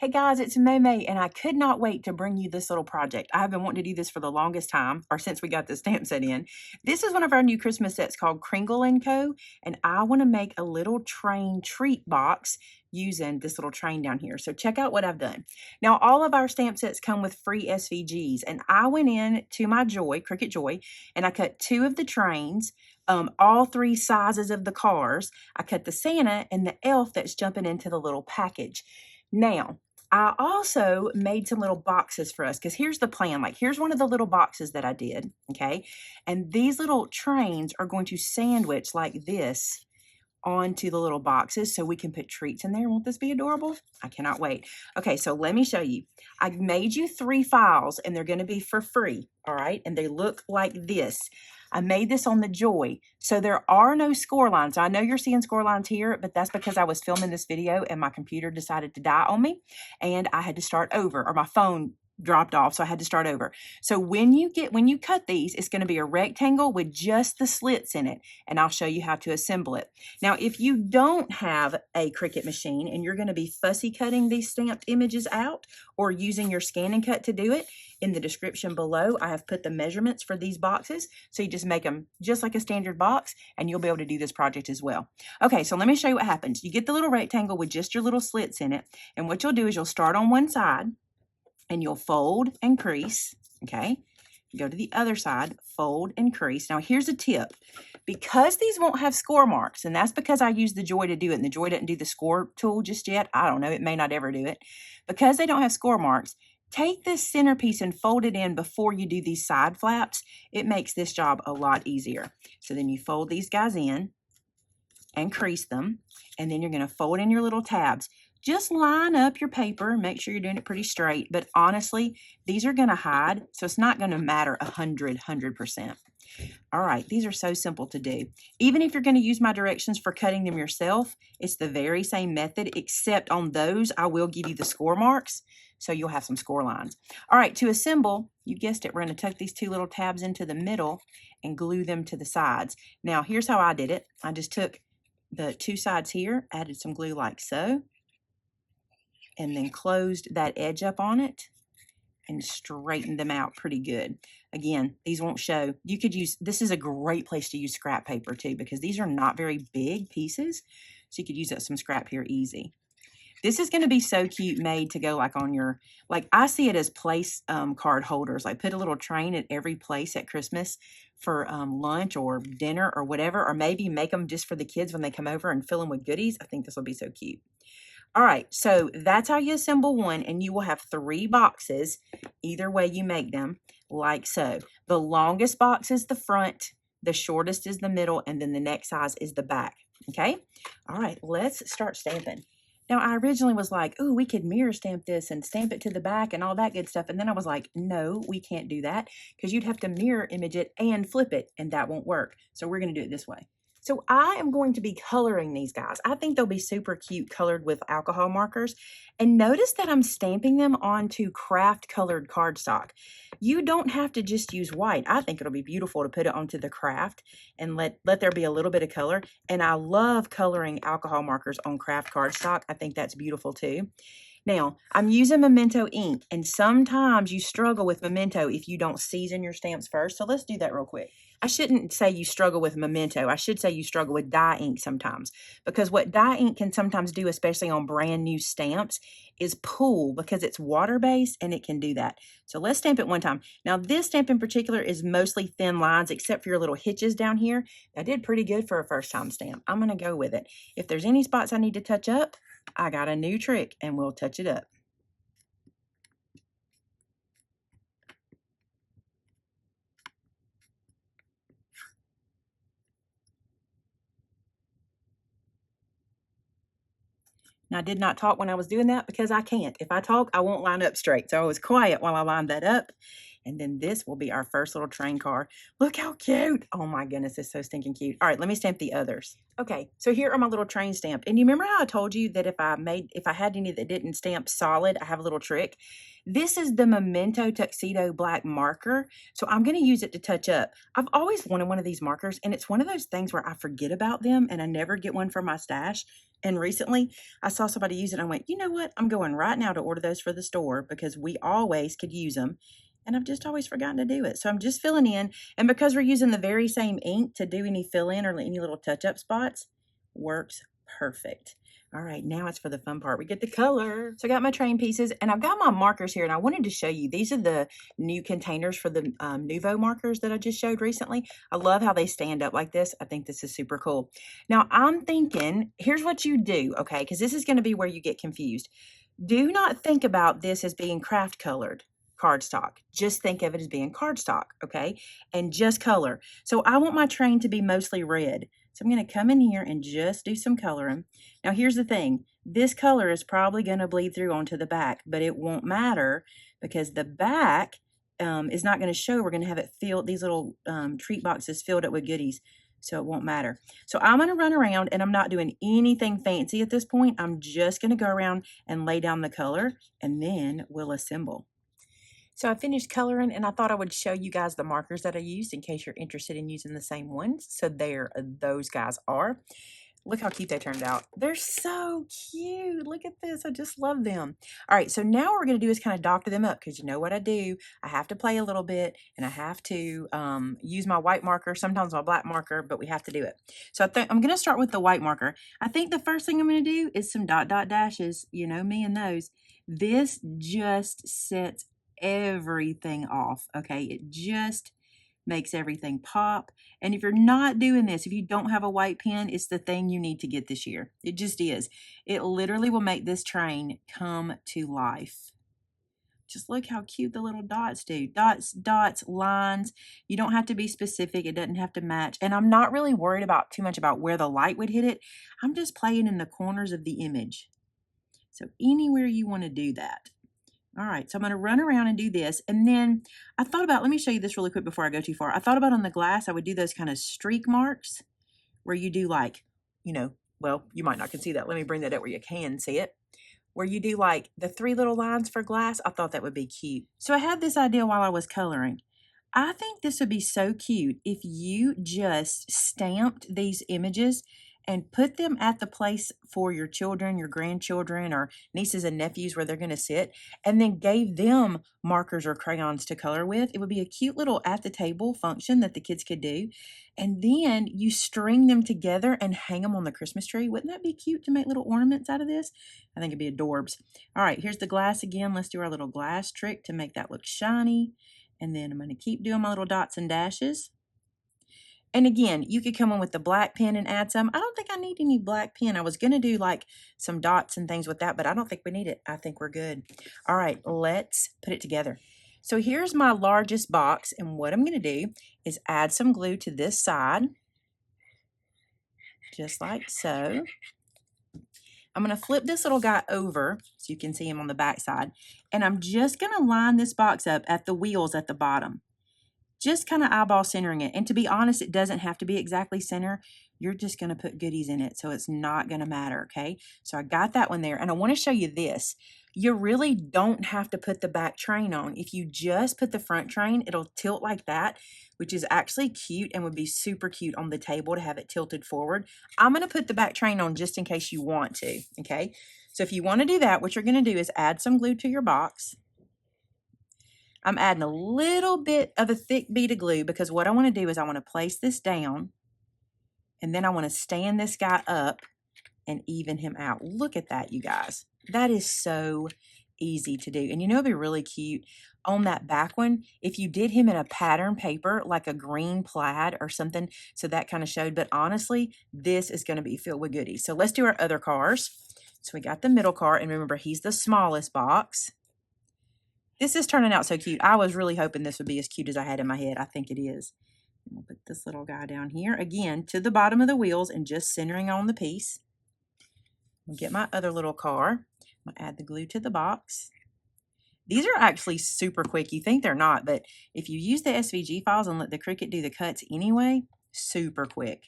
Hey guys, it's Maymay, and I could not wait to bring you this little project. I have been wanting to do this for the longest time, or since we got the stamp set in. This is one of our new Christmas sets called Kringle and Co, and I want to make a little train treat box using this little train down here. So check out what I've done. Now, all of our stamp sets come with free SVGs, and I went in to my Joy, Cricut Joy, and I cut 2 of the trains, all 3 sizes of the cars. I cut the Santa and the elf that's jumping into the little package. Now, I also made some little boxes for us because here's the plan. Like, here's one of the little boxes that I did, okay? And these little trains are going to sandwich like this onto the little boxes so we can put treats in there. Won't this be adorable? I cannot wait. Okay, so let me show you. I made you 3 files and they're going to be for free, all right? And they look like this. I made this on the Joy, so there are no score lines. I know you're seeing score lines here, but that's because I was filming this video and my computer decided to die on me and I had to start over, or my phone dropped off, so I had to start over. So when you cut these, it's going to be a rectangle with just the slits in it, and I'll show you how to assemble it. Now, if you don't have a Cricut machine and you're going to be fussy cutting these stamped images out or using your scan and cut to do it, in the description below, I have put the measurements for these boxes, so you just make them just like a standard box, and you'll be able to do this project as well. Okay, so let me show you what happens. You get the little rectangle with just your little slits in it, and what you'll do is you'll start on one side, and you'll fold and crease, okay? Go to the other side, fold and crease. Now, here's a tip. Because these won't have score marks, and that's because I used the Joy to do it, and the Joy didn't do the score tool just yet. I don't know, it may not ever do it. Because they don't have score marks, take this centerpiece and fold it in before you do these side flaps. It makes this job a lot easier. So then you fold these guys in and crease them, and then you're going to fold in your little tabs. Just line up your paper, make sure you're doing it pretty straight, but honestly, these are going to hide, so it's not going to matter 100%. All right, these are so simple to do. Even if you're going to use my directions for cutting them yourself, it's the very same method, except on those, I will give you the score marks, so you'll have some score lines. All right, to assemble, you guessed it, we're going to tuck these 2 little tabs into the middle and glue them to the sides. Now, here's how I did it. I just took the 2 sides here, added some glue like so, and then closed that edge up on it and straightened them out pretty good. Again, these won't show. You could use, this is a great place to use scrap paper too, because these are not very big pieces. So you could use up some scrap here easy. This is going to be so cute made to go like on your, like I see it as place card holders. Like put a little train at every place at Christmas for lunch or dinner or whatever, or maybe make them just for the kids when they come over and fill them with goodies. I think this will be so cute. All right, so that's how you assemble one, and you will have 3 boxes, either way you make them, like so. The longest box is the front, the shortest is the middle, and then the next size is the back, okay? All right, let's start stamping. Now, I originally was like, oh, we could mirror stamp this and stamp it to the back and all that good stuff, and then I was like, no, we can't do that, because you'd have to mirror image it and flip it, and that won't work. So we're going to do it this way. So I am going to be coloring these guys. I think they'll be super cute colored with alcohol markers. And notice that I'm stamping them onto craft colored cardstock. You don't have to just use white. I think it'll be beautiful to put it onto the craft and let there be a little bit of color. And I love coloring alcohol markers on craft cardstock. I think that's beautiful too. Now, I'm using Memento ink, and sometimes you struggle with Memento if you don't season your stamps first. So let's do that real quick. I shouldn't say you struggle with Memento. I should say you struggle with dye ink sometimes, because what dye ink can sometimes do, especially on brand new stamps, is pull because it's water-based and it can do that. So let's stamp it one time. Now, this stamp in particular is mostly thin lines except for your little hitches down here. I did pretty good for a first-time stamp. I'm going to go with it. If there's any spots I need to touch up, I got a new trick and we'll touch it up. Now, I did not talk when I was doing that because I can't. If I talk, I won't line up straight. So I was quiet while I lined that up. And then this will be our first little train car. Look how cute. Oh my goodness, it's so stinking cute. All right, let me stamp the others. Okay, so here are my little train stamp. And you remember how I told you that if I had any that didn't stamp solid, I have a little trick. This is the Memento Tuxedo black marker. So I'm gonna use it to touch up. I've always wanted one of these markers, and it's one of those things where I forget about them and I never get one for my stash. And recently I saw somebody use it and I went, you know what? I'm going right now to order those for the store because we always could use them. And I've just always forgotten to do it. So I'm just filling in. And because we're using the very same ink to do any fill in or any little touch up spots, works perfect. All right, now it's for the fun part. We get the color. So I got my train pieces and I've got my markers here and I wanted to show you. These are the new containers for the Nuvo markers that I just showed recently. I love how they stand up like this. I think this is super cool. Now I'm thinking, here's what you do, okay? Because this is going to be where you get confused. Do not think about this as being craft colored cardstock. Just think of it as being cardstock, okay? And just color. So I want my train to be mostly red. So I'm going to come in here and just do some coloring. Now here's the thing. This color is probably going to bleed through onto the back, but it won't matter because the back is not going to show. We're going to have it filled, these little treat boxes filled up with goodies. So it won't matter. So I'm going to run around and I'm not doing anything fancy at this point. I'm just going to go around and lay down the color and then we'll assemble. So I finished coloring and I thought I would show you guys the markers that I used in case you're interested in using the same ones. So there those guys are. Look how cute they turned out. They're so cute. Look at this. I just love them. All right, so now what we're going to do is kind of doctor them up because you know what I do. I have to play a little bit and I have to use my white marker, sometimes my black marker, but we have to do it. So I'm going to start with the white marker. I think the first thing I'm going to do is some dot dot dashes. You know me and those. This just sets everything off, okay? It just makes everything pop. And if you're not doing this, if you don't have a white pen, it's the thing you need to get this year. It just is. It literally will make this train come to life. Just look how cute the little dots do. Dots, dots, lines. You don't have to be specific. It doesn't have to match. And I'm not really worried about too much about where the light would hit it. I'm just playing in the corners of the image. So anywhere you want to do that. All right, so I'm going to run around and do this. And then I thought about, let me show you this really quick before I go too far. I thought about on the glass, I would do those kind of streak marks where you do like, you know, well, you might not can see that. Let me bring that up where you can see it. Where you do like the 3 little lines for glass. I thought that would be cute. So I had this idea while I was coloring. I think this would be so cute if you just stamped these images and put them at the place for your children, your grandchildren, or nieces and nephews where they're going to sit, and then gave them markers or crayons to color with. It would be a cute little at the table function that the kids could do. And then you string them together and hang them on the Christmas tree. Wouldn't that be cute to make little ornaments out of this? I think it'd be adorbs. All right, here's the glass again. Let's do our little glass trick to make that look shiny. And then I'm going to keep doing my little dots and dashes. And again, you could come in with the black pen and add some. I don't think I need any black pen. I was going to do like some dots and things with that, but I don't think we need it. I think we're good. All right, let's put it together. So here's my largest box, and what I'm going to do is add some glue to this side, just like so. I'm going to flip this little guy over so you can see him on the back side, and I'm just going to line this box up at the wheels at the bottom. Just kind of eyeball centering it. And to be honest, it doesn't have to be exactly center. You're just going to put goodies in it, so it's not going to matter, okay? So I got that one there, and I want to show you this. You really don't have to put the back train on. If you just put the front train, it'll tilt like that, which is actually cute and would be super cute on the table to have it tilted forward. I'm going to put the back train on just in case you want to, okay? So if you want to do that, what you're going to do is add some glue to your box. I'm adding a little bit of a thick bead of glue because what I want to do is I want to place this down and then I want to stand this guy up and even him out. Look at that, you guys. That is so easy to do. And you know, it'd be really cute on that back one if you did him in a pattern paper, like a green plaid or something. So that kind of showed. But honestly, this is going to be filled with goodies. So let's do our other cars. So we got the middle car, and remember, he's the smallest box. This is turning out so cute. I was really hoping this would be as cute as I had in my head. I think it is. We'll put this little guy down here, again, to the bottom of the wheels and just centering on the piece. We'll get my other little car. I'll add the glue to the box. These are actually super quick. You think they're not, but if you use the SVG files and let the Cricut do the cuts anyway, super quick.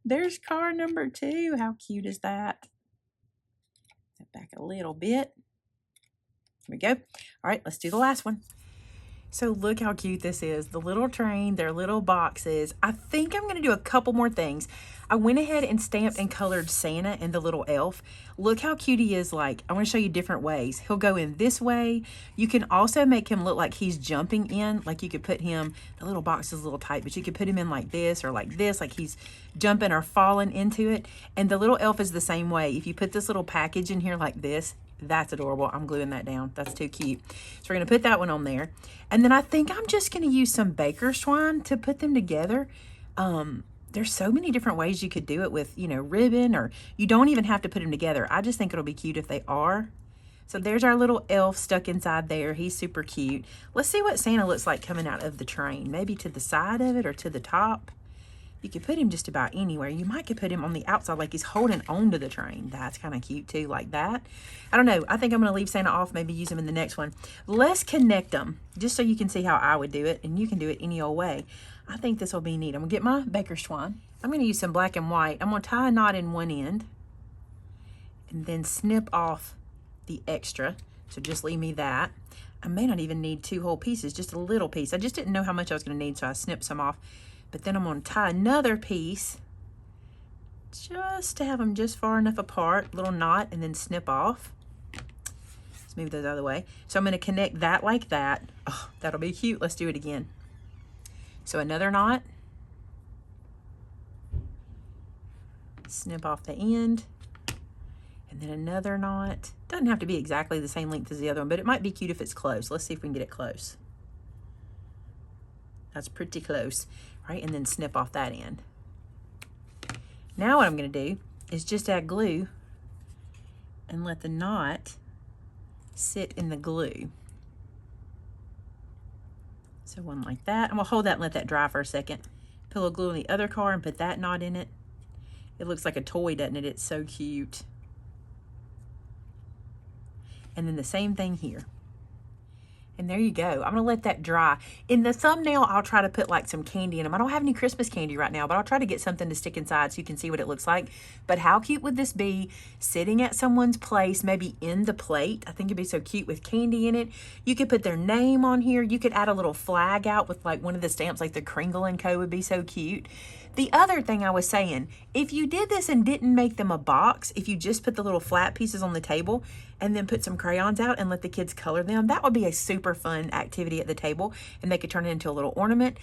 There's car number 2. How cute is that? Step back a little bit. Here we go. All right, let's do the last one. So look how cute this is. The little train, their little boxes. I think I'm going to do a couple more things. I went ahead and stamped and colored Santa and the little elf. Look how cute he is. Like, I want to show you different ways. He'll go in this way. You can also make him look like he's jumping in. Like you could put him, the little box is a little tight, but you could put him in like this or like this, like he's jumping or falling into it. And the little elf is the same way. If you put this little package in here like this, that's adorable. I'm gluing that down. That's too cute. So we're going to put that one on there. And then I think I'm just going to use some baker's twine to put them together. There's so many different ways you could do it with, you know, ribbon, or you don't even have to put them together. I just think it'll be cute if they are. So there's our little elf stuck inside there. He's super cute. Let's see what Santa looks like coming out of the train. Maybe to the side of it or to the top. You could put him just about anywhere. You might could put him on the outside like he's holding onto the train. That's kind of cute too, like that. I don't know. I think I'm going to leave Santa off, maybe use him in the next one. Let's connect them just so you can see how I would do it, and you can do it any old way. I think this will be neat. I'm going to get my baker's twine. I'm going to use some black and white. I'm going to tie a knot in one end and then snip off the extra. So just leave me that. I may not even need 2 whole pieces, just a little piece. I just didn't know how much I was going to need, so I snipped some off. But then I'm going to tie another piece just to have them just far enough apart, little knot, and then snip off. Let's move those out of the way. So I'm going to connect that like that. Oh, that'll be cute. Let's do it again. So another knot. Snip off the end. And then another knot. Doesn't have to be exactly the same length as the other one, but it might be cute if it's close. Let's see if we can get it close. That's pretty close. Right, and then snip off that end. Now what I'm going to do is just add glue and let the knot sit in the glue. So one like that. I'm going to hold that and let that dry for a second. Put a little glue on the other car and put that knot in it. It looks like a toy, doesn't it? It's so cute. And then the same thing here. And there you go. I'm going to let that dry. In the thumbnail, I'll try to put like some candy in them. I don't have any Christmas candy right now, but I'll try to get something to stick inside so you can see what it looks like. But how cute would this be sitting at someone's place, maybe in the plate? I think it'd be so cute with candy in it. You could put their name on here. You could add a little flag out with like one of the stamps, like the Kringle and Co would be so cute. The other thing I was saying, if you did this and didn't make them a box, if you just put the little flat pieces on the table and then put some crayons out and let the kids color them, that would be a super fun activity at the table, and they could turn it into a little ornament.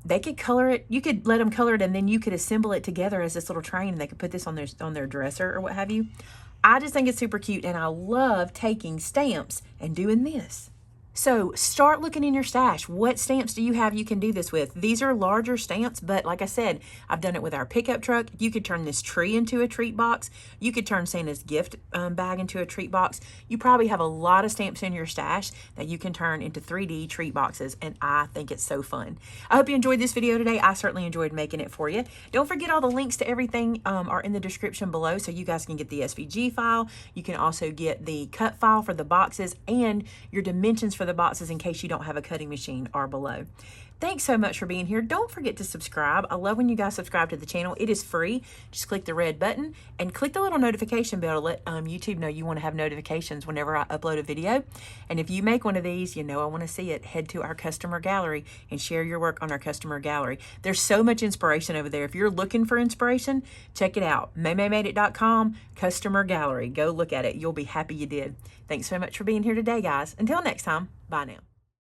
They could color it. You could let them color it, and then you could assemble it together as this little train, and they could put this on their dresser or what have you. I just think it's super cute, and I love taking stamps and doing this. So start looking in your stash. What stamps do you have you can do this with? These are larger stamps, but like I said, I've done it with our pickup truck. You could turn this tree into a treat box. You could turn Santa's gift bag into a treat box. You probably have a lot of stamps in your stash that you can turn into 3D treat boxes, and I think it's so fun. I hope you enjoyed this video today. I certainly enjoyed making it for you. Don't forget all the links to everything are in the description below, so you guys can get the SVG file. You can also get the cut file for the boxes, and your dimensions for the boxes in case you don't have a cutting machine are below. Thanks so much for being here. Don't forget to subscribe. I love when you guys subscribe to the channel. It is free. Just click the red button and click the little notification bell to let YouTube know you want to have notifications whenever I upload a video. And if you make one of these, you know I want to see it. Head to our customer gallery and share your work on our customer gallery. There's so much inspiration over there. If you're looking for inspiration, check it out. MaymayMadeIt.com, customer gallery. Go look at it. You'll be happy you did. Thanks so much for being here today, guys. Until next time, bye now.